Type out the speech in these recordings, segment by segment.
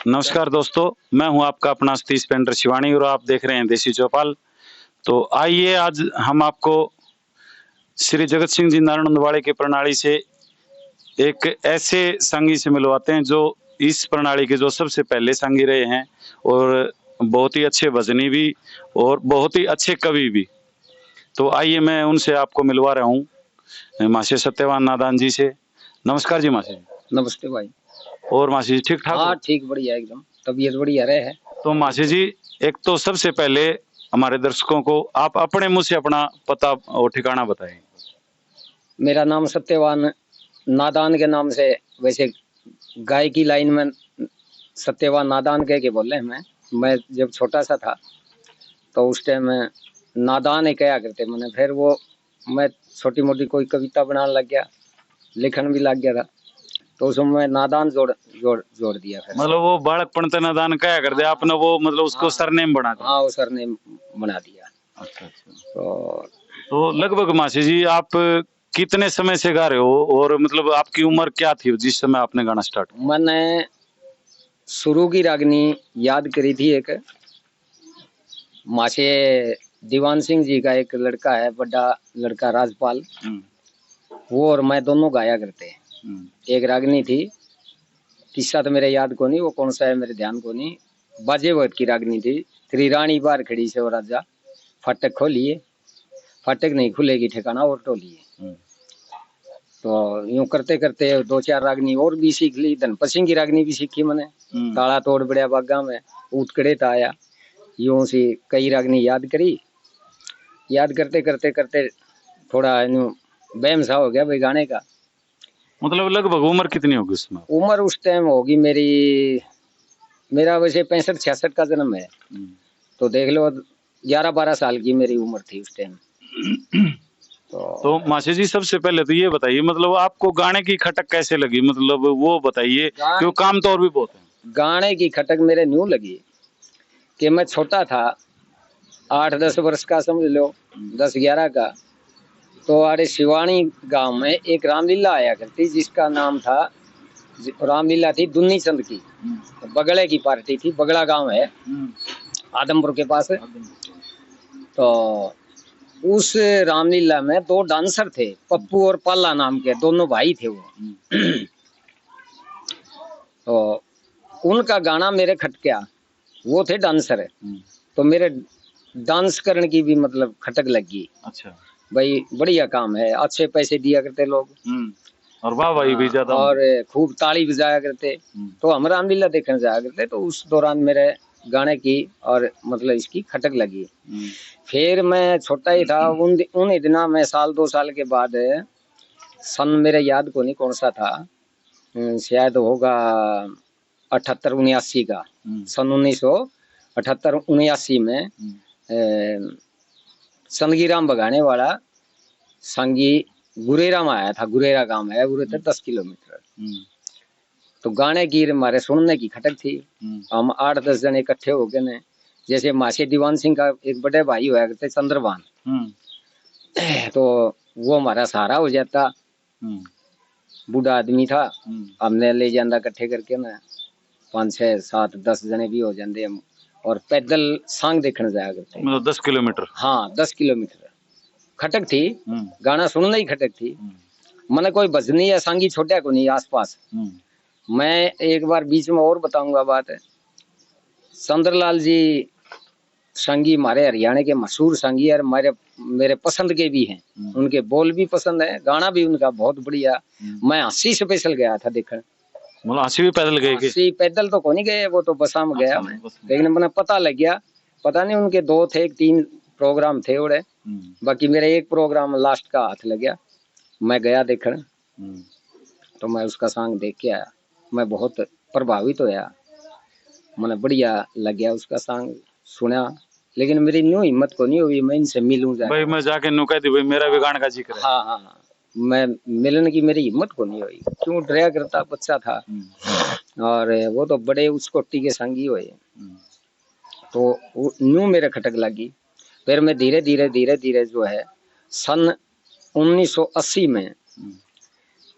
नमस्कार दोस्तों, मैं हूं आपका अपना सतीश पेंटर शिवानी और आप देख रहे हैं देसी चौपाल। तो आइए आज हम आपको श्री जगत सिंह जी नारायणवाड़े की प्रणाली से एक ऐसे संगी से मिलवाते हैं जो इस प्रणाली के जो सबसे पहले संगी रहे हैं और बहुत ही अच्छे भजनी भी और बहुत ही अच्छे कवि भी। तो आइए मैं उनसे आपको मिलवा रहा हूँ मासी सत्यवान नादान जी से। नमस्कार जी मासी। नमस्ते भाई। और मासी जी ठीक ठाक हो? हाँ ठीक, बढ़िया एकदम, तबीयत बढ़िया रहे है। तो मासी जी, एक तो सबसे पहले हमारे दर्शकों को आप अपने मुंह से अपना पता और ठिकाना बताएं। मेरा नाम सत्यवान नादान के नाम से, वैसे गाय की लाइन में सत्यवान नादान कह के बोले हैं। मैं जब छोटा सा था तो उस टाइम में नादान ही कहा करते मैंने। फिर वो मैं छोटी मोटी कोई कविता बनाने लग गया, लिखन भी लग गया था, तो उसमें मैं नादान जोड़ जोड़ जोड़ दिया फिर। मतलब वो बालकपन से नादान कहा कर दे आपने, वो मतलब उसको हाँ, सरनेम बना दिया। हाँ वो सरनेम बना दिया। अच्छा अच्छा। तो तो लगभग मासी जी आप कितने समय से गा रहे हो और मतलब आपकी उम्र क्या थी जिस समय आपने गाना स्टार्ट किया? मैंने शुरू की रागनी याद करी थी एक मासे दीवान सिंह जी का एक लड़का है, बड़ा लड़का राजपाल, वो और मैं दोनों गाया करते हैं। एक रागनी थी, किस्सा तो मेरे याद को नहीं, वो कौन सा है मेरे ध्यान को नहीं। बाजे वक्त की रागनी थी। श्री रानी बार खड़ी से वो राजा, फाटक खोलिए, फाटक नहीं खुलेगी ठिकाना और टोलिए। तो यूं करते करते दो चार रागनी और भी सीख ली। धनपत सिंह की रागनी भी सीखी मैंने, ताला तोड़ बड़िया बागा में, उतकड़े आया, यूं सी कई रागनी याद करी। याद करते करते करते थोड़ा बेम सा हो गया भाई गाने का। मतलब लगभग उम्र कितनी होगी उसमें? उम्र उस टाइम होगी मेरी, मेरा वैसे 65-66 का जन्म है, तो देख लो 11-12 साल की मेरी उम्र थी उस टाइम। तो मासी जी सबसे पहले तो ये बताइए, मतलब आपको गाने की खटक कैसे लगी, मतलब वो बताइए क्यों काम तो और भी बहुत है। गाने की खटक मेरे न्यू लगी कि मैं छोटा था, 8-10 वर्ष का समझ लो, 10-11 का। तो अरे शिवानी गांव में एक रामलीला आया करती जिसका नाम था, रामलीला थी दुन्नी चंद की, बगड़े की पार्टी थी, बगड़ा गांव है आदमपुर के पास। तो उस रामलीला में दो डांसर थे, पप्पू और पाला नाम के, दोनों भाई थे वो। तो उनका गाना मेरे खटक्या, वो थे डांसर, तो मेरे डांस करने की भी मतलब खटक लगी। अच्छा भाई, बढ़िया काम है, अच्छे पैसे दिया करते लोग, और वाह भाई भी ज्यादा, और खूब ताली बजाया करते। तो हम रामलीला देखने जाया करते, तो उस दौरान मेरे गाने की और मतलब इसकी खटक लगी। फिर मैं छोटा ही था, उन दिना में 1-2 साल के बाद, सन मेरे याद को नहीं कौन सा था, शायद होगा 78-79 का, सन 1978-79 में संगीराम बगाने वाला संगी गुरेरा में आया था। गुरेरा गांव है, गुरे थे 10 किलोमीटर। तो गाने की हमारे सुनने की खटक थी। हम 8-10 जने इकट्ठे हो गए ने, जैसे मासी दीवान सिंह का एक बड़े भाई हुआ करते चंद्रभान, तो वो हमारा सहारा हो जाता। बूढ़ा आदमी था, हमने ले जाता इकट्ठे करके ना, 5-6-7-10 जने भी हो जाते हम, और पैदल सांग देखने जाया करते। मतलब 10 किलोमीटर? हाँ 10 किलोमीटर खटक थी, गाना सुनने ही खटक थी। मैंने कोई भजनी या सांगी छोटा को नहीं आसपास। मैं एक बार बीच में और बताऊंगा बात, चंद्रलाल जी संगी हमारे हरियाणा के मशहूर संगी है, मेरे पसंद के भी हैं। उनके बोल भी पसंद है, गाना भी उनका बहुत बढ़िया। मैं 80 स्पेशल गया था देखने। मतलब 80 भी पैदल गए? 80 पैदल तो नहीं गए, वो तो बसा में गया मैं, लेकिन मैंने पता लग गया। पता नहीं उनके 2 थे 3 प्रोग्राम थे उड़े, बाकी मेरा एक प्रोग्राम लास्ट का हाथ लग गया, मैं गया देखने। तो मैं उसका सॉन्ग देख के आया, मैं बहुत प्रभावित होया, मैंने बढ़िया लग गया उसका सॉन्ग सुना। लेकिन मेरी न्यू हिम्मत को नहीं हुई मैं इनसे मिलूं जाके, भाई मैं जाके न्यू कह दी भाई मेरा भी गाने का जिक्र है। हाँ हाँ हाँ, मैं मिलने की मेरी हिम्मत को नहीं हुई, क्यों डरा करता बच्चा था, और वो तो बड़े उस कोटि के संगी हुए। तो न्यू मेरे खटक लगी। फिर मैं धीरे धीरे जो है, सन 1980 में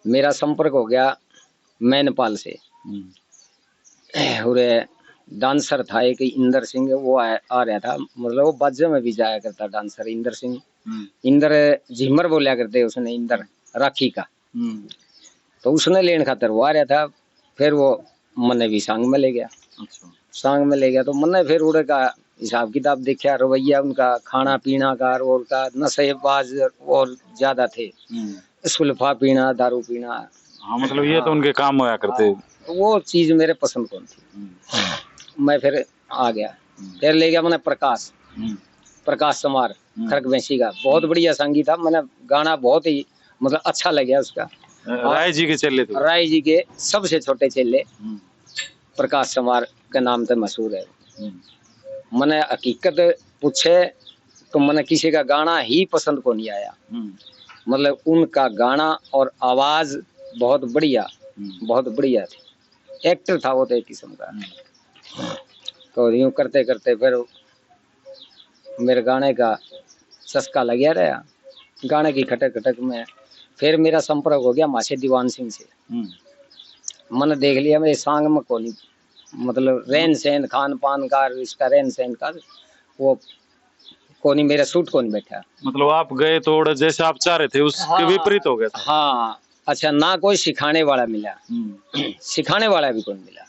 मेरा संपर्क हो गया मैनपाल से। और डांसर था एक इंदर सिंह, वो आ रहा था, मतलब वो बाजे में भी जाया करता डांसर इंदर सिंह। इंदर झिमर बोलिया करते उसने, इंदर राखी का। तो उसने लेन खातर वो आ रहा था। फिर वो मने भी सांग में ले गया। अच्छा। सांग में ले गया तो मने फिर उड़े का हिसाब किताब देखा, रवैया उनका, खाना पीना का और का नशेबाज और ज्यादा थे। सुल्फा पीना, दारू पीना। हाँ, मतलब ये तो उनके काम होया करते। तो वो चीज मेरे पसंद कौन थी। मैं फिर आ गया। फिर ले गया मैंने प्रकाश समार खड़गवंशी का, बहुत बढ़िया संगीत था। मैंने गाना बहुत ही मतलब अच्छा लगा उसका। राय जी के चेले थे। राय जी के सबसे छोटे चेले प्रकाश समार के नाम से मशहूर है। मैंने हकीकत पूछे तो मैंने किसी का गाना ही पसंद को नहीं आया। मतलब उनका गाना और आवाज बहुत बढ़िया थी। एक्टर था वो तो एक किस्म का। तो यूं करते करते फिर मेरे गाने का चस्का लग गया रहा। गाने की खटक खटक में फिर मेरा संपर्क हो गया माशे दीवान सिंह से। मैंने देख लिया मेरे सांग में कोनी, मतलब रहन सहन खान पान का, इसका रहन सहन का वो कोनी मेरा सूट कौन बैठा। मतलब आप गए तो जैसे आप चाह रहे थे उसके विपरीत हो गया था। हाँ, अच्छा ना कोई सिखाने वाला मिला। सिखाने वाला भी कौन मिला।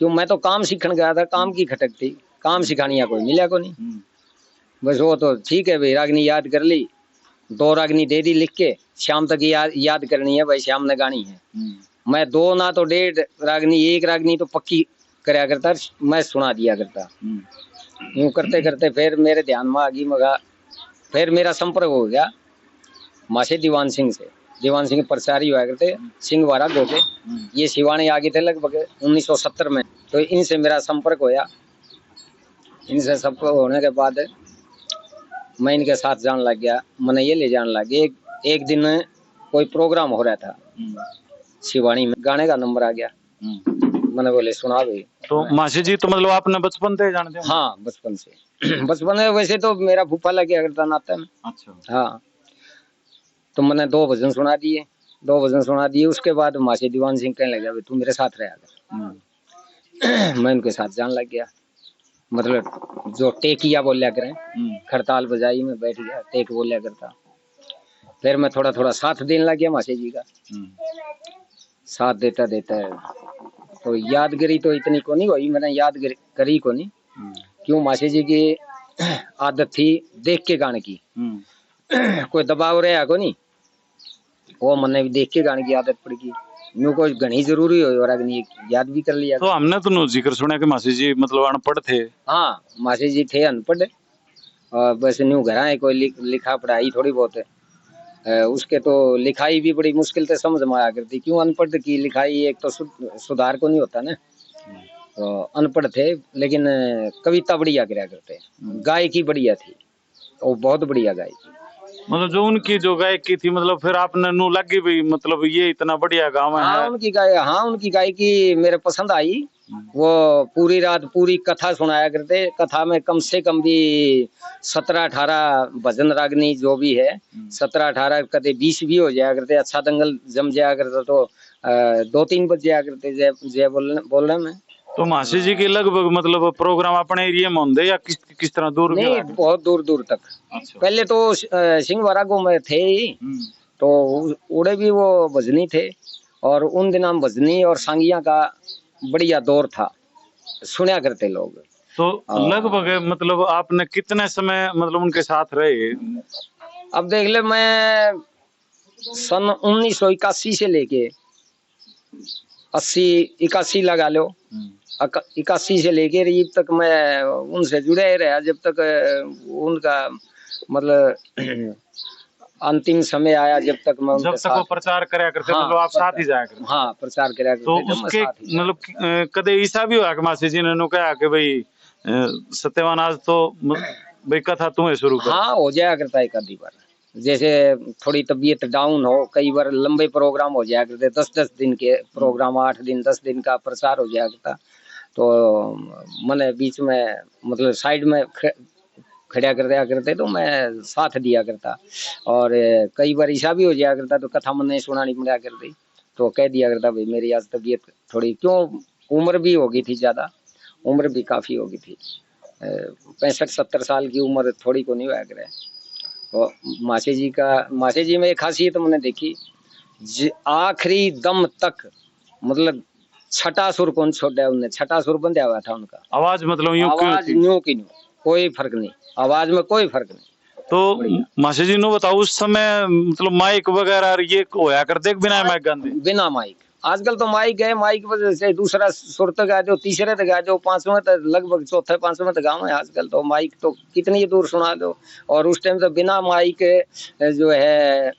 क्यों, मैं तो काम सीखने गया था, काम की खटक थी, काम सिखाने कोई मिला को नहीं। बस वो तो ठीक है भाई, रागनी याद कर ली, 2 रागनी दे दी लिख के, शाम तक याद करनी है भाई, शाम ने गानी है। मैं 2 ना तो 1.5 रागनी, 1 रागनी तो पक्की कराया करता, मैं सुना दिया करता। यूं करते करते फिर मेरे ध्यान में आ गई मगा, फिर मेरा संपर्क हो गया माशे दीवान सिंह से। दीवान सिंह प्रचारी हुआ करते सिंह वारा गोके, ये शिवानी आगे थे लगभग 1970 में। तो इनसे मेरा संपर्क होया। इनसे संपर्क होने के बाद मैं इनके साथ जाने लग गया। मैंने ये ले जाने लग गया। एक दिन कोई प्रोग्राम हो रहा था शिवानी में, गाने का नंबर आ गया। मैंने बोले सुना भाई। तो मासी जी तो मतलब आपने बचपन से जानते हो? हाँ, बचपन से। बचपन में वैसे तो मेरा फूफा लग गया करता नाते में। अच्छा। हाँ, तो मैंने 2 भजन सुना दिए। 2 भजन सुना दिए, उसके बाद मासी दीवान सिंह कहने लगा तू मेरे साथ रहा कर। मैं उनके साथ जाने लग गया। मतलब जो टेकिया बोलिया करें, खड़ताल बजाई में बैठ गया, टेक बोलिया करता। फिर मैं थोड़ा थोड़ा साथ देने लग गया मासी जी का। साथ देता देता तो यादगिरी तो इतनी को नहीं हुई, मैंने याद करी को नहीं। क्यों, मासी जी की आदत थी देख के गाने की। कोई दबाव रहा को नहीं, वो मैंने भी देख के गाने की आदत पड़ गई। न्यू कोई घनी जरूरी हो और अग्नि याद भी कर लिया। तो हमने तो नो जिक्र सुना कि मासी जी मतलब अनपढ़ थे। हाँ, मासी जी थे अनपढ़, और बस न्यू घर आए, कोई लिखा पढ़ाई थोड़ी बहुत है। उसके तो लिखाई भी बड़ी मुश्किल से समझ में आया करती। क्यों, अनपढ़ की लिखाई एक तो सुधार को नहीं होता ना। तो अनपढ़ थे लेकिन कविता बढ़िया कराया करते। गायकी बढ़िया थी, वो बहुत बढ़िया गायकी। मतलब जो उनकी जो गायकी थी, मतलब फिर आपने नू लगी भी, मतलब ये इतना बढ़िया गाँव है। हाँ, उनकी गायकी मेरे पसंद आई। वो पूरी रात पूरी कथा सुनाया करते। कथा में कम से कम भी 17-18 भजन रागनी जो भी है, 17-18 कदे 20 भी हो जाया करते। अच्छा दंगल जम जाया करता तो 2-3 बज जाया करते जय बोलने में। तो मासी जी के लगभग मतलब प्रोग्राम अपने एरिया में होंगे या किस तरह दूर? नहीं, बहुत दूर दूर तक। अच्छा। पहले तो सिंहवारा गाँव में थे ही, तो उड़े भी वो भजनी थे। और उन दिनों भजनी और सांगिया का बढ़िया दौर था, सुना करते लोग। तो लगभग मतलब आपने कितने समय मतलब उनके साथ रहे? अब देख ले, मैं सन 1981 से लेके 81 लगा लो, 81 से लेके अब तक मैं उनसे जुड़े ही रहा, जब तक उनका मतलब अंतिम समय आया, जब तक मैं उनके साथ। वो प्रचार कराया करते। हाँ, मतलब आप साथ ही जाया करते। हाँ, प्रचार कराया करते। तो उसके मतलब कदे ऐसा भी हुआ कि मासी जी ने कहा कि भाई सत्यवान आज तो भाई कथा तुम्हें शुरू कर? हाँ, हो जाया करता है कभी बार, जैसे थोड़ी तबीयत डाउन हो, कई बार लंबे प्रोग्राम हो जाया करते, 10-10 दिन के प्रोग्राम, 8 दिन 10 दिन का प्रचार हो जाया करता। तो मैंने बीच में मतलब साइड में खड़ा कर दिया करते, तो मैं साथ दिया करता। और कई बार ऐसा भी हो जाया करता तो कथा मैंने सुनानी पड़ा करती, तो कह दिया करता भाई मेरी आज तबीयत थोड़ी, क्यों उम्र भी हो गई थी ज्यादा, उम्र भी काफी हो गई थी, 65-70 साल की उम्र थोड़ी को नहीं हुआ करे। और मासे जी में एक खासियत मैंने देखी, आखिरी दम तक मतलब छठा सुर कौन छोड़ा उनने, छठा सुर बंधा हुआ था उनका। आवाज मतलब यूं आवाज न्यू की न्यू, कोई फर्क नहीं, आवाज में कोई फर्क नहीं। तो मासी जी नो बताओ उस समय मतलब माइक वगैरह ये होया करते बिना माइक गाते? बिना माइक। आजकल तो माइक है, माइक वजह से दूसरा सुर तक आ जाओ, तीसरे तक आ जाओ, पांचवें तक, लगभग चौथे पांचवें तक गाँव है। आजकल तो माइक तो कितनी दूर सुना दो, और उस टाइम तो बिना माइक जो है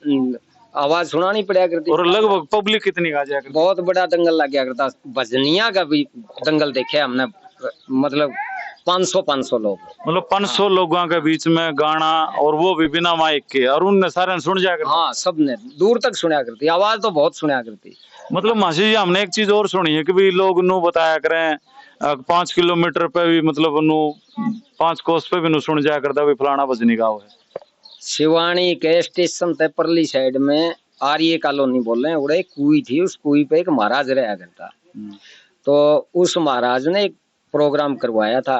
आवाज सुनानी पड़ा करती। और लगभग पब्लिक कितनी आ जाया करती? बहुत बड़ा दंगल लग गया करता, भजनिया का भी दंगल देखे हमने, मतलब 500 लोग, मतलब 500 लोगों के बीच में गाना, और वो भी बिना माइक के, और उनने सारे सुन जाया करते। हाँ, सबने दूर तक सुना करती, आवाज तो बहुत सुना करती। मतलब मासी जी हमने एक चीज और सुनी है कि भी लोग नु बताया करें 5 किलोमीटर पे भी मतलब नु 5 कोस पे भी नु सुन जाया करता भी फलाना भजनी गाँव है। शिवानी के स्टेशन ते परली साइड में आर्य कॉलोनी बोल रहे हैं, उड़े कुई थी, उस कुई पे एक महाराज रहा करता। तो उस महाराज ने एक प्रोग्राम करवाया था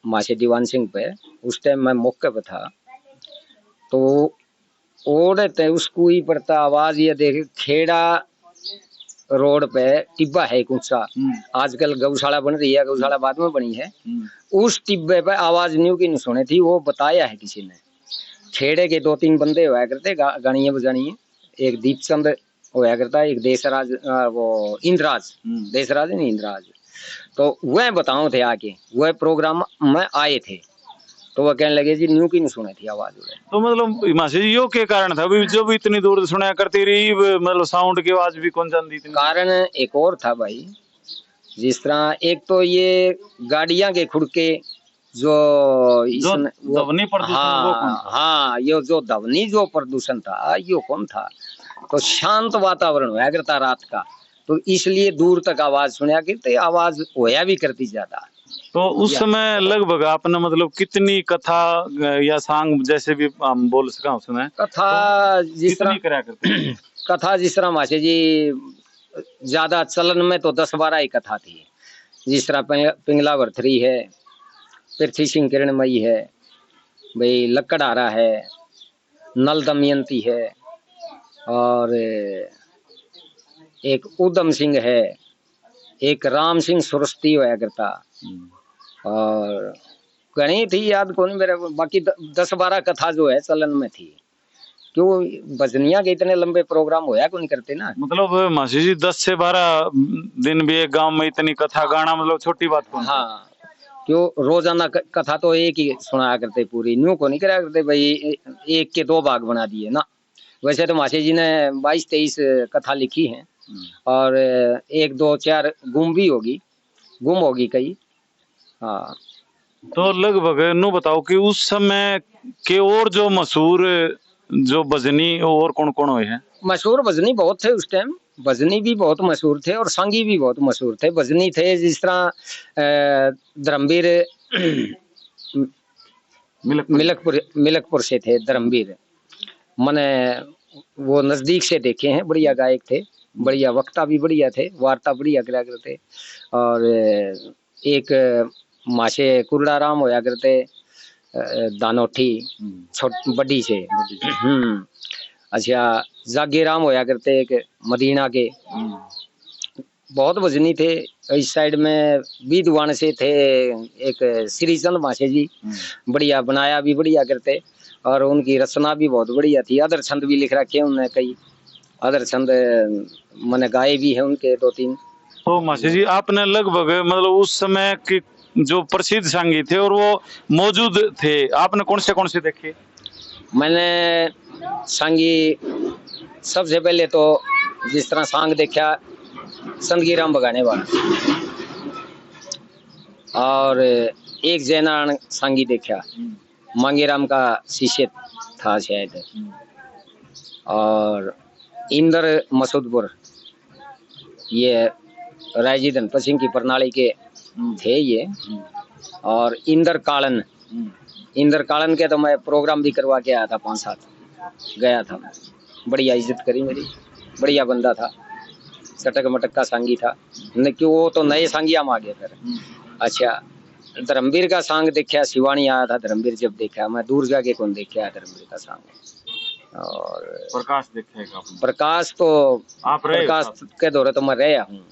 मासे दीवान सिंह पे, उस टाइम मैं मौके पे था। तो ओढ़े ते उस कुई पर था आवाज ये देख, खेड़ा रोड पे टिब्बा है एक ऊंचा, आजकल गौशाला बन रही है, गौशाला बाद में बनी है, उस टिब्बे पे आवाज न्यू की नहीं सुनी थी। वो बताया है किसी ने, खेड़े के 2-3 बंदे हुआ करते गानिया बजानिए, एक दीपचंद होया करता, एक देशराज, वो इंद्राज, देशराज नहीं इंद्राज। तो वह बताओ थे आके, वह प्रोग्राम में आए थे, तो वह कहने लगे जी न्यू की नहीं सुनी थी आवाज। तो मतलब मासी जी यो के कारण था भी जो भी इतनी दूर सुना करती रही, मतलब साउंड की आवाज भी कौन जानती थी? कारण एक और था भाई, जिस तरह एक तो ये गाड़ियां के खुड़के जो ध्वनि प्रदूषण, हाँ ये जो ध्वनि जो प्रदूषण था, ये कौन था, तो शांत वातावरण हुआ करता रात का, तो इसलिए दूर तक आवाज सुना करते, आवाज होया भी करती ज्यादा। तो उस समय लगभग आपने मतलब कितनी कथा या सांग जैसे भी हम बोल सका उसमें कथा, तो जिस तरह करा करते? कथा जिस तरह मासे जी ज्यादा चलन में तो 10-12 ही कथा थी, जिस तरह पिंगला भरथरी है, पृथ्वी सिंह किरणमयी है, भाई लक्कड़हारा है, नल दमयंती है, और एक उधम सिंह है, एक राम सिंह सुरस्ती होया करता, और गणी थी याद कौन मेरे, बाकी 10-12 कथा जो है चलन में थी। क्यों भजनिया के इतने लंबे प्रोग्राम होया क्यों नहीं करते ना। मतलब मासी जी 10 से 12 दिन भी एक गांव में इतनी कथा गाना मतलब छोटी बात कौन? हाँ, क्यों रोजाना कथा तो एक ही सुनाया करते, पूरी न्यू को नहीं कराया करते भाई, एक के 2 भाग बना दिए ना। वैसे तो मासी जी ने 22-23 कथा लिखी हैं, और 1-2-4 गुम भी होगी, गुम होगी कई। हाँ, तो लगभग नु बताओ कि उस समय के और जो मशहूर जो भजनी और कौन कौन हुए हैं? मशहूर भजनी बहुत थे उस टाइम, भजनी भी बहुत मशहूर थे, और संगी भी बहुत मशहूर थे। भजनी थे जिस तरह धर्मवीर मिलकपुर से थे धर्मवीर, मैंने वो नजदीक से देखे हैं, बढ़िया गायक थे, बढ़िया वक्ता भी बढ़िया थे, वार्ता बढ़िया करा करते। और एक माशे कुरड़ाराम होया करते, दानोठी छोट बड़ी से, अच्छा जागीराम होया करते एक मदीना के, बहुत भजनी थे। इस साइड में विद्वान से थे एक श्रीचंद माशे जी, बढ़िया बनाया भी बढ़िया करते, और उनकी रचना भी बहुत बढ़िया थी। अदर छंद भी लिख रखे उन्होंने, कई अदर छंद मैंने गाए भी है उनके 2-3। तो मासी जी आपने लगभग मतलब उस समय के जो प्रसिद्ध संगीत थे और वो मौजूद थे, आपने कौन से देखे? मैंने सांगी सबसे पहले तो जिस तरह सांग देखा संतगीराम बगाने वाला, और एक जयनारायण सांगी देखा, मांगेराम का शिष्य था शायद, और इंद्र मसूदपुर ये रायजी धनपत सिंह की प्रणाली के थे ये, और इंद्र कालन के तो मैं प्रोग्राम भी करवा के आया था, 5-7 गया था मैं, बढ़िया इज्जत करी मेरी, बढ़िया बंदा था। चटक मटक का सांगी था न, कि वो तो नए सांगिया में आ गए फिर। अच्छा, धर्मवीर का सांग देखा, शिवानी आया था धर्मवीर, जब देखा मैं दूर जाके कौन देखा धर्मवीर का सांग। और प्रकाश देखेगा आपने? प्रकाश तो आप रहे हो प्रकाश साथ? के दौरे तो मैं रहा हूँ,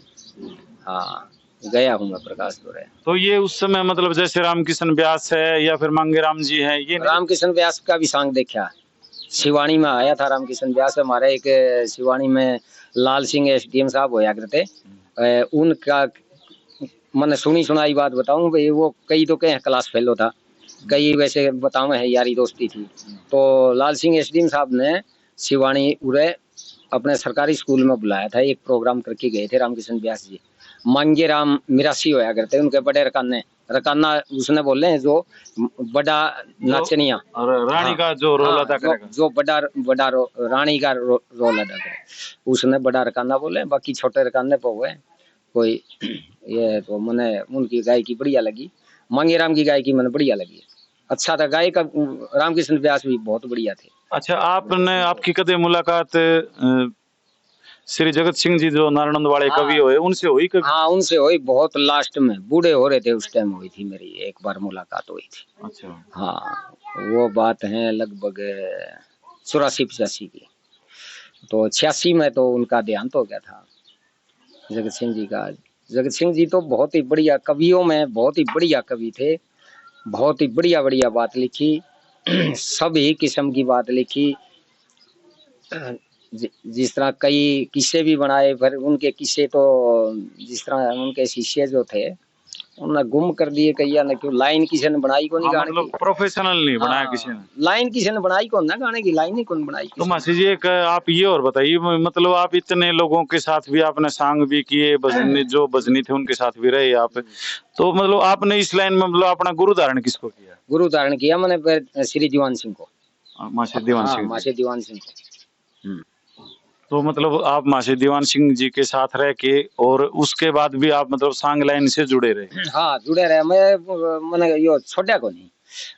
हाँ गया हूँ मैं प्रकाश दौरे। तो ये उस समय मतलब जैसे रामकिशन व्यास है या फिर मांगेराम जी हैं, ये नहीं? रामकिशन व्यास का भी सांग देखा, शिवानी में आया था रामकिशन व्यास। हमारे एक शिवानी में लाल सिंह एसडीएम साहब होया करते, उनका मैंने सुनी सुनाई बात बताऊं भाई, वो कई तो कहीं क्लास फेलो था, कई वैसे बताओ है यारी दोस्ती थी। तो लाल सिंह एसडीएम साहब ने शिवानी उरे अपने सरकारी स्कूल में बुलाया था, एक प्रोग्राम करके गए थे रामकिशन व्यास जी। मांगे राम मिरासी होया करते, उनके बड़े रकाने रकाना उसने बोले हैं, जो बड़ा नाचनिया और रानी का जो रोल अदा करेगा, जो बड़ा बड़ा रानी का रोल अदा करे, उसने बड़ा रकाना बोले। बाकी छोटे रकाने पे हुए कोई ये तो मैंने उनकी गायकी बढ़िया लगी, मांगे राम की गायकी मैंने बढ़िया लगी, अच्छा था। गायक रामकिशन व्यास भी बहुत बढ़िया थे। अच्छा, आपने आपकी कदे मुलाकात श्री जगत सिंह जी जो नारायण वाले कवि हुए उनसे हुई कभी? हाँ उनसे हुई, बहुत लास्ट में बूढ़े हो रहे थे उस टाइम हुई थी मेरी एक बार मुलाकात हुई थी। अच्छा। हाँ वो बात है लगभग 84-85 की। तो 86 में तो उनका देहांत हो गया था जगत सिंह जी का। जगत सिंह जी तो बहुत ही बढ़िया कवियों में बहुत ही बढ़िया कवि थे, बहुत ही बढ़िया बढ़िया बात लिखी, सभी किस्म की बात लिखी। जिस तरह कई किस्से भी बनाए, पर उनके किस्से तो जिस तरह उनके शिष्य जो थे उन्होंने गुम कर दिए कई, ना क्यों लाइन किसी ने बनाई को नहीं गाने मतलब की, प्रोफेशनल नहीं बनाया किसी ने, लाइन किसी ने बनाई कौन ना, गाने की लाइन ही कौन बनाई। तो मासी जी एक आप ये और बताइए, मतलब आप इतने लोगों के साथ भी आपने सांग भी किए, भजन जो भजनी थे उनके साथ भी रहे आप, तो मतलब आपने इस लाइन में मतलब अपना गुरु धारण किसको किया? गुरु धारण किया मैंने श्री दीवान सिंह को, मासी दीवान सिंह। मासी दीवान सिंह को। तो मतलब आप मासी दीवान सिंह जी के साथ रह के और उसके बाद भी आप मतलब सांग लाइन से जुड़े रहे? हाँ जुड़े रहे, मैंने यो छोड़ा को नहीं,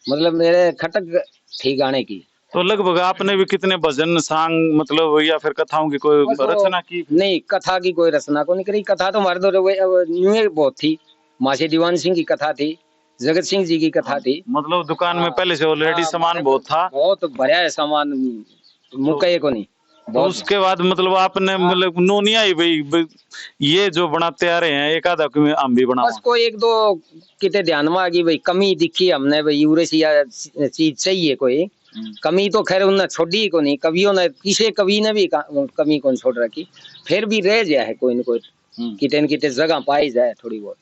मतलब मेरे खटक थी गाने की। तो लगभग आपने भी कितने भजन सांग मतलब या फिर कथाओं की कोई रचना की? नहीं, कथा की कोई रचना को नहीं करी, कथा तो हमारे दौरे बहुत थी। मासी दीवान सिंह की कथा थी, जगत सिंह जी की कथा थी। मतलब दुकान में पहले से ऑलरेडी सामान बहुत था, बहुत भरा है सामान, मुके को नहीं। तो उसके बाद मतलब आपने मतलब नोनिया ही भाई ये जो बनाते आ रहे हैं एक आधा हम भी बनाओ, बस कोई एक दो किते ध्यान में आ गई भाई, कमी दिखी हमने भाई, यूरेशिया चीज चाहिए कोई कमी, तो खैर उन्होंने छोड़ी को नहीं, कवियों ने किसी कवि ने भी कमी कौन छोड़ रखी, फिर भी रह जाए है कोई न कोई किते न किते जगह पाई जाए थोड़ी बहुत,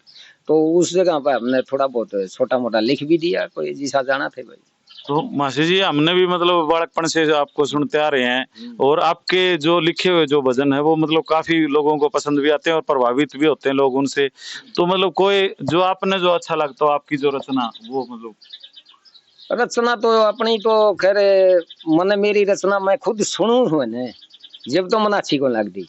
तो उस जगह पर हमने थोड़ा बहुत छोटा मोटा लिख भी दिया, कोई जिसा जाना थे भाई। तो मासी जी हमने भी मतलब बालकपन से आपको सुनते आ रहे हैं, और आपके जो लिखे हुए जो भजन है वो मतलब काफी लोगों को पसंद भी आते हैं और प्रभावित भी होते हैं लोग उनसे, तो मतलब कोई जो आपने जो अच्छा लगता हो आपकी जो रचना वो मतलब? रचना तो अपनी तो खैर मैंने मेरी रचना मैं खुद सुनू हुए ने, जब तो मैंने अच्छी को लगती,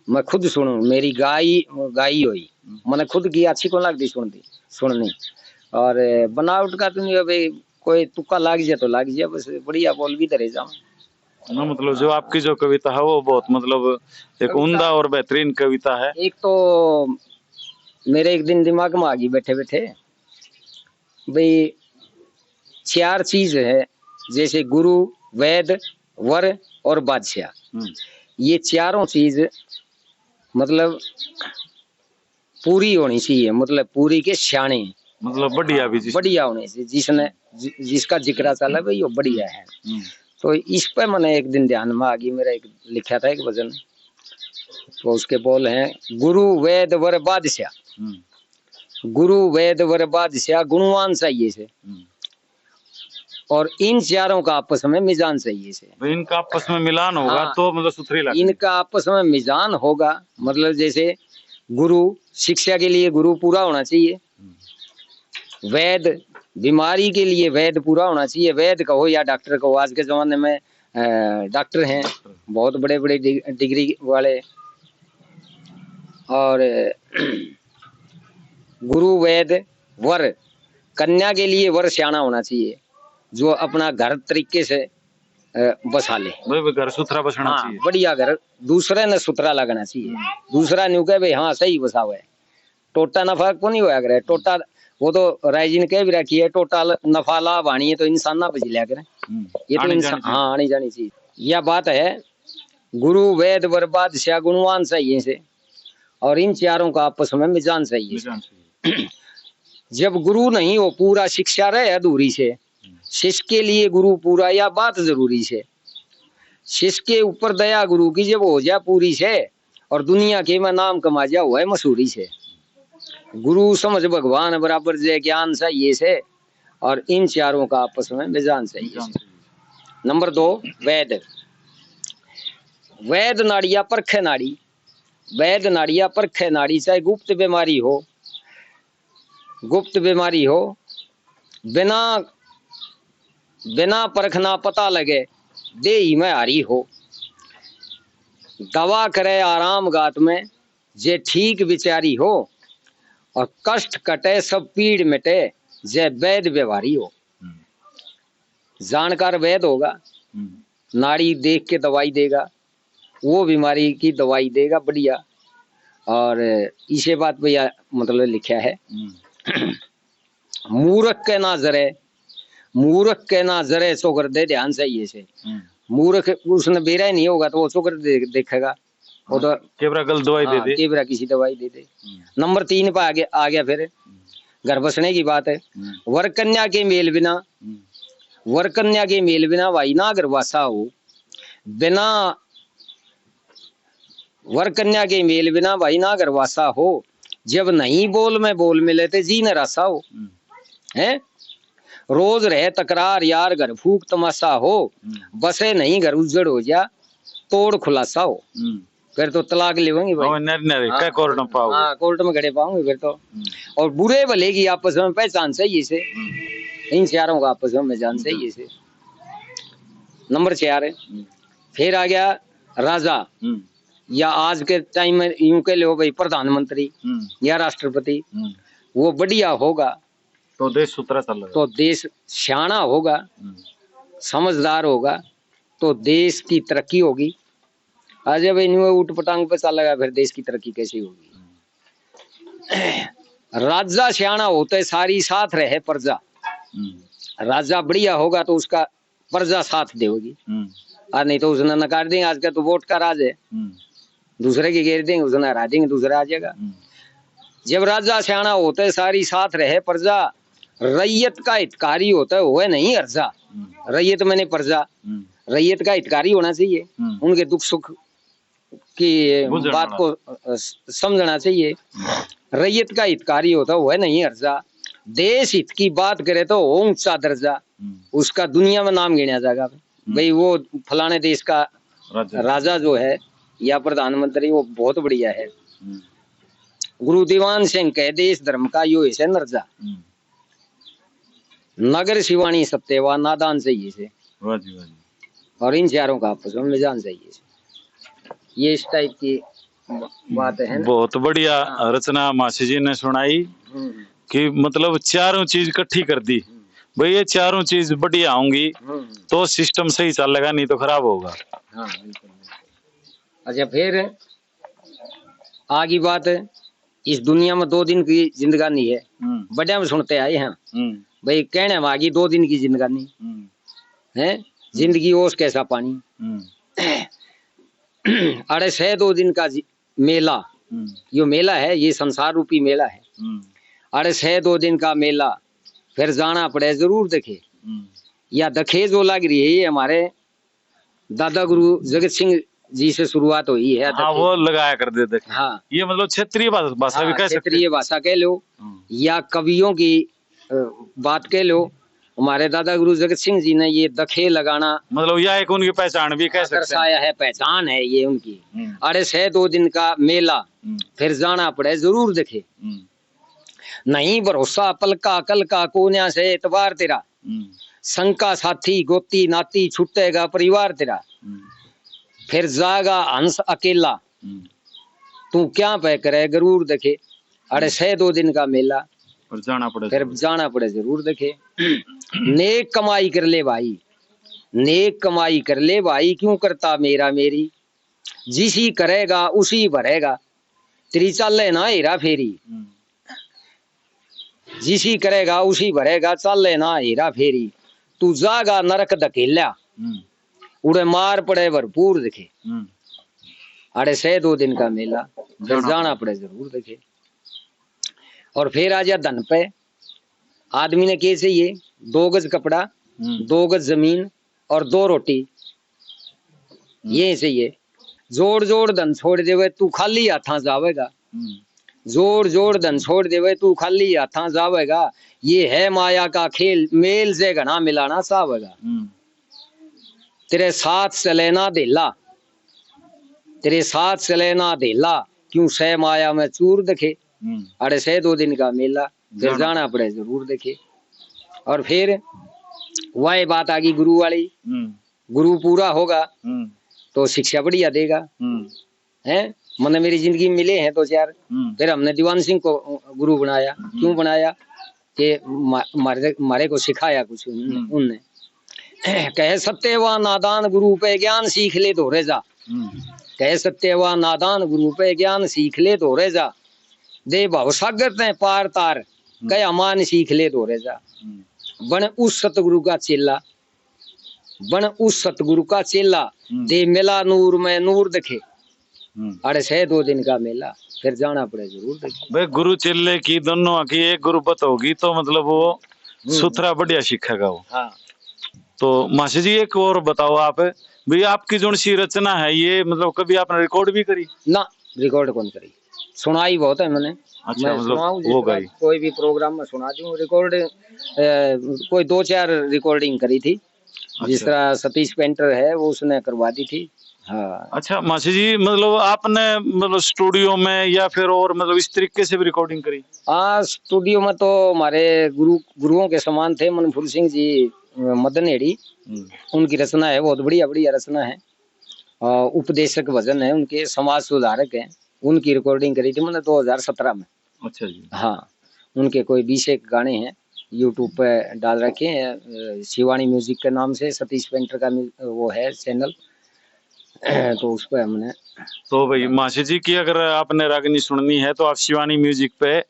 मैं खुद सुनू मेरी गाई हुई, मैंने खुद की अच्छी को लगती सुननी, और बनावट का तो नहीं भाई, कोई तुक्का लाग जाए तो लाग जाए, बस बढ़िया बोल भी धरे जाऊं ना। मतलब जो आपकी जो कविता है वो बहुत मतलब एक उम्दा और बेहतरीन कविता है। एक तो मेरे एक दिन दिमाग में आ गई बैठे बैठे भाई, 4 चीज है जैसे गुरु, वेद, वर और बादशाह, ये चारों चीज मतलब पूरी होनी चाहिए, मतलब पूरी के श्याणे, मतलब बढ़िया भी बढ़िया होने से, जिसने जिसका जिक्र चला भाई वो बढ़िया है। तो इस पर मैंने एक दिन ध्यान में आ गई, मेरा एक लिखा था एक भजन, तो उसके बोल हैं, गुरु वेद वर बादशाह, गुरु वेद वर बादशाह गुणवान चाहिए से, और इन चारों का आपस में मिजान चाहिए से, तो इनका आपस में मिलान होगा तो मतलब सुथरी लगती, इनका आपस में मिजान होगा, मतलब जैसे गुरु शिक्षा के लिए गुरु पूरा होना चाहिए, वैद बीमारी के लिए वैद पूरा होना चाहिए, वैद कहो या डॉक्टर कहो, आज के जमाने में डॉक्टर हैं बहुत बड़े बड़े डिग्री वाले, और गुरु वैद वर, कन्या के लिए वर सियाना होना चाहिए, जो अपना घर तरीके से बसा ले। भाई घर सुथरा बसना हाँ, चाहिए। बढ़िया घर, दूसरे ने सुथरा लगना चाहिए। दूसरा न्यू कहे भाई हाँ सही बसा हुआ है, टोटा नफा को नहीं होया करे। टोटा वो तो राइजिन कह भी रखी है, टोटा नफा लाभ आनी है तो इंसान ना बच लिया करे। ये तो इंसान हाँ आनी जानी चाहिए। यह बात है गुरु वेद वर बादशाह गुणवान चाहिए से, और इन चारों का आपस में मिजान चाहिए। जब गुरु नहीं हो पूरा, शिक्षा रहे अधूरी से, शिष्य के लिए गुरु पूरा, या बात जरूरी से। शिष्य के ऊपर दया गुरु की जब हो जाए पूरी से, और दुनिया के में नाम कमा जा हुआ है मशहूरी से। गुरु समझ भगवान बराबर जय ज्ञान चाहिए से, और इन चारों का आपस में मिजान चाहिए। नंबर 2 वेद। वैद नाड़िया परखे नाड़ी। वैद नाड़िया परखे नाड़ी, चाहे गुप्त बीमारी हो, गुप्त बीमारी हो, बिना बिना परखना पता लगे देही में हारी हो। दवा करे आराम गात में, जे ठीक विचारी हो, और कष्ट कटे सब पीड़ मिटे, जे वैद व्यवहारी हो। जानकार वैद होगा, नाड़ी देख के दवाई देगा, वो बीमारी की दवाई देगा बढ़िया। और इसे बात भैया मतलब लिखा है मूर्ख के ना जरे, मूर्ख के ना जरे चोकर दे, ध्यान से ये से। मूर्ख उसने बेरा नहीं होगा तो वो चोकर देखेगा, वो तो केवरा गल दवाई दे दे, केवरा किसी दवाई दे दे। नंबर 3 पे आगे आ गया फिर घर बसने की बात है। वर कन्या के मेल बिना, वर कन्या के मेल बिना भाई ना अगर वासा हो, बिना वर कन्या के मेल बिना भाई ना अगर वासा हो, जब नहीं बोल में बोल मिले ते जी न रासा हो। है रोज रहे तकरार यार घर फूक तमाशा हो, बसे नहीं घर उजड़ हो जा तोड़ खुलासा हो। फिर तो तलाक लेंगे भाई, कोर्ट में पाओगे। हाँ कोर्ट में खड़े पाओगे फिर तो। और बुरे भले की आपस में पहचान सही से, इन चारों का आपस में पहचान सही से। नंबर 4 फिर आ गया राजा, या आज के टाइम में यूं कह लो भाई प्रधानमंत्री या राष्ट्रपति। वो बढ़िया होगा तो देश सुथरा चलेगा, तो देश सियाना होगा, समझदार होगा तो देश की तरक्की होगी। आज जब इन्हें उठ पटांग पे चलेगा फिर देश की तरक्की कैसे होगी। राजा सियाना होते सारी साथ रहे प्रजा, राजा बढ़िया होगा तो उसका प्रजा साथ देगी। और नहीं तो उसने नकार देंगे, आज का तो वोट का राज है, दूसरे की घेर देंगे, उसने हरा देंगे, दूसरा आ जाएगा। जब राजा सियाना होते सारी साथ रहे प्रजा, रैयत का हितकारी होता है वह नहीं हर्जा। रैयत मैंने प्रजा, रैयत का हितकारी होना चाहिए, उनके दुख सुख की बात को समझना चाहिए। रैयत का हितकारी होता है वह नहीं हर्जा। देश हित की बात करे तो ऊंचा दर्जा, उसका दुनिया में नाम गिना जाएगा भाई वो फलाने देश का राजा जो है या प्रधानमंत्री वो बहुत बढ़िया है। गुरु दीवान सिंह कह देश धर्म का यो ऐसे नर्जा, नगर शिवानी सत्यवा नादान चाहिए से। और इन चारों का आपस में मिजान चाहिए से। ये इस टाइप की बात है। बहुत बढ़िया रचना मासी जी ने सुनाई कि मतलब चारों चीज इकट्ठी कर दी भाई, ये चारों चीज बढ़िया होंगी तो सिस्टम सही चलेगा, नहीं तो खराब होगा। हाँ बिल्कुल। अच्छा फिर आगे बात, इस दुनिया में 2 दिन की जिंदगानी है, बड़े में सुनते आए हैं भाई कहने में आगे 2 दिन की जिंदगानी है, जिंदगी ओस कैसा पानी। अरे से 2 दिन का मेला, यो मेला है, ये संसार रूपी मेला है। अरे से 2 दिन का मेला, फिर जाना पड़े जरूर देखे, या दखे जो लग रही है। ये हमारे दादा गुरु जगत सिंह जी से शुरुआत हुई है। हाँ वो लगाया कर देते। हाँ ये मतलब क्षेत्रीय भाषा भी कह सकते, क्षेत्रीय भाषा कह लो या कवियों की बात कह लो। हमारे दादा गुरु जगत सिंह जी ने ये दखे लगाना मतलब यह एक उनकी पहचान भी कह सकते हैं, पहचान है ये उनकी। अरे से 2 दिन का मेला, फिर जाना पड़े जरूर देखे, नहीं भरोसा पलका कल का कोन्या से एतबार तेरा, शंका साथी गोती नाती छुटेगा परिवार तेरा, फिर जागा हंस अकेला तू क्या पे करे गरूर देखे। अरे से 2 दिन का मेला, फिर जाना पड़े जरूर देखे। नेक कमाई कर ले भाई, नेक कमाई कर ले भाई, क्यों करता मेरा मेरी, जिसी करेगा उसी भरेगा, तेरी चाले ना हेरा फेरी, जिसी करेगा उसी भरेगा, चाले ना हेरा फेरी, तू जागा नरक धकेल्या, उड़े मार पड़े भरपूर दिखे, अरे से 2 दिन का मेला, फिर जाना पड़े जरूर देखे। और फिर आ जा धन पे, आदमी ने क्या चाहिए, 2 गज कपड़ा, 2 गज जमीन और 2 रोटी, ये चाहिए। जोड़ जोड़ धन छोड़ देवे तू खाली हाथा जावेगा, जोड़ जोड़ धन छोड़ देवे तू खाली हाथा जावेगा, ये है माया का खेल, मेल से घना मिलाना चाहेगा, तेरे साथ चले ना देला, तेरे साथ चले ना देला, क्यों सह माया में चूर देखे, अरे से 2 दिन का मेला, फिर जाना पड़े जरूर देखे। और फिर वह बात आ गई गुरु वाली, गुरु पूरा होगा तो शिक्षा बढ़िया देगा, है मैंने मेरी जिंदगी में मिले हैं 2-4, फिर हमने दीवान सिंह को गुरु बनाया, क्यों बनाया कि मारे को सिखाया कुछ उनने, कहे सत्यवा नादान गुरु पे ज्ञान सीख ले तो रे जा, कहे सत्यवा नादान गुरु पे ज्ञान सीख ले तो रे जा, दे भाव सागर ते पार तार, कह अमान सीख ले तो रे जा, बन उस सतगुरु का चेला, बन उस सतगुरु का चेला, दे मिला नूर में नूर देखे, अरे से 2 दिन का मेला, फिर जाना पड़े जरूर देखे। भाई गुरु चेले की दोनों की एक गुरुपत होगी तो मतलब वो सूत्रा बढ़िया सीखेगा वो। हाँ। तो मासी जी एक और बताओ आप, भाई आपकी जो सी रचना है ये मतलब कभी आपने रिकॉर्ड भी करी? ना, रिकॉर्ड कौन करी, सुनाई बहुत है मैंने। अच्छा, मैं मतलब वो गई कोई भी प्रोग्राम में सुना दूं, रिकॉर्ड कोई 2-4 रिकॉर्डिंग करी थी। अच्छा। जिस तरह सतीश पेंटर है वो उसने करवा दी थी। हाँ। अच्छा मासी जी, मतलब आपने मतलब स्टूडियो में या फिर और मतलब इस तरीके से भी रिकॉर्डिंग करी? हाँ, स्टूडियो में तो हमारे गुरुओं के समान थे मनफूर सिंह जी मदन हेड़ी, उनकी रचना है, बहुत बढ़िया बढ़िया रचना है, उपदेशक भजन है उनके, समाज सुधारक है, उनकी रिकॉर्डिंग करी थी मैंने 2017 में। अच्छा जी। हाँ, उनके कोई 20 एक गाने हैं यूट्यूब पे डाल रखे हैं, शिवानी म्यूजिक के नाम से, सतीश पेंटर का वो है चैनल, तो उस पर हमने। तो भाई मासी जी की अगर आपने रागनी सुननी है तो आप शिवानी म्यूजिक पे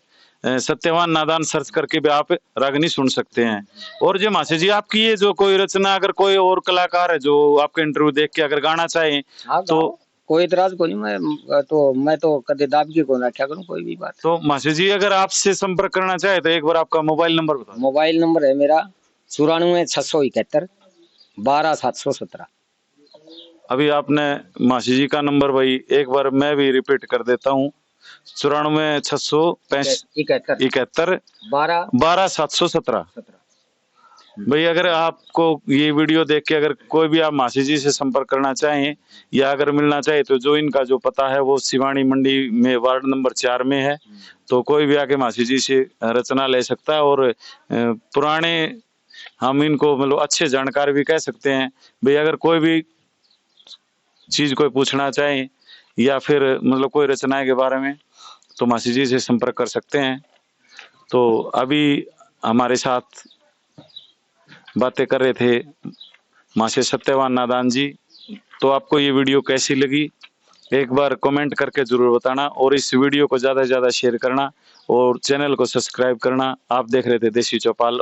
सत्यवान नादान सर्च करके भी आप रागनी सुन सकते हैं। और जो मासी जी आपकी ये जो कोई रचना, अगर कोई और कलाकार है जो आपके इंटरव्यू देख के अगर गाना चाहे तो कोई इतराज को नहीं, मैं तो कदे दाब की को रखा करूं कोई भी बात। तो मासी जी अगर आपसे संपर्क करना चाहे तो एक बार आपका मोबाइल नंबर बताओ। मोबाइल नंबर है मेरा 94 671 12 717। अभी आपने मासी जी का नंबर भाई एक बार मैं भी रिपीट कर देता हूँ, 94 671 12 717। भाई अगर आपको ये वीडियो देख के अगर कोई भी आप मासी जी से संपर्क करना चाहें या अगर मिलना चाहे तो जो इनका जो पता है वो शिवानी मंडी में वार्ड नंबर 4 में है, तो कोई भी आके मासी जी से रचना ले सकता है। और पुराने हम इनको मतलब अच्छे जानकार भी कह सकते हैं। भाई अगर कोई भी चीज कोई पूछना चाहे या फिर मतलब कोई रचना के बारे में तो मासी जी से संपर्क कर सकते हैं। तो अभी हमारे साथ बातें कर रहे थे मासी सत्यवान नादान जी। तो आपको ये वीडियो कैसी लगी एक बार कमेंट करके जरूर बताना, और इस वीडियो को ज़्यादा से ज़्यादा शेयर करना और चैनल को सब्सक्राइब करना। आप देख रहे थे देसी चौपाल।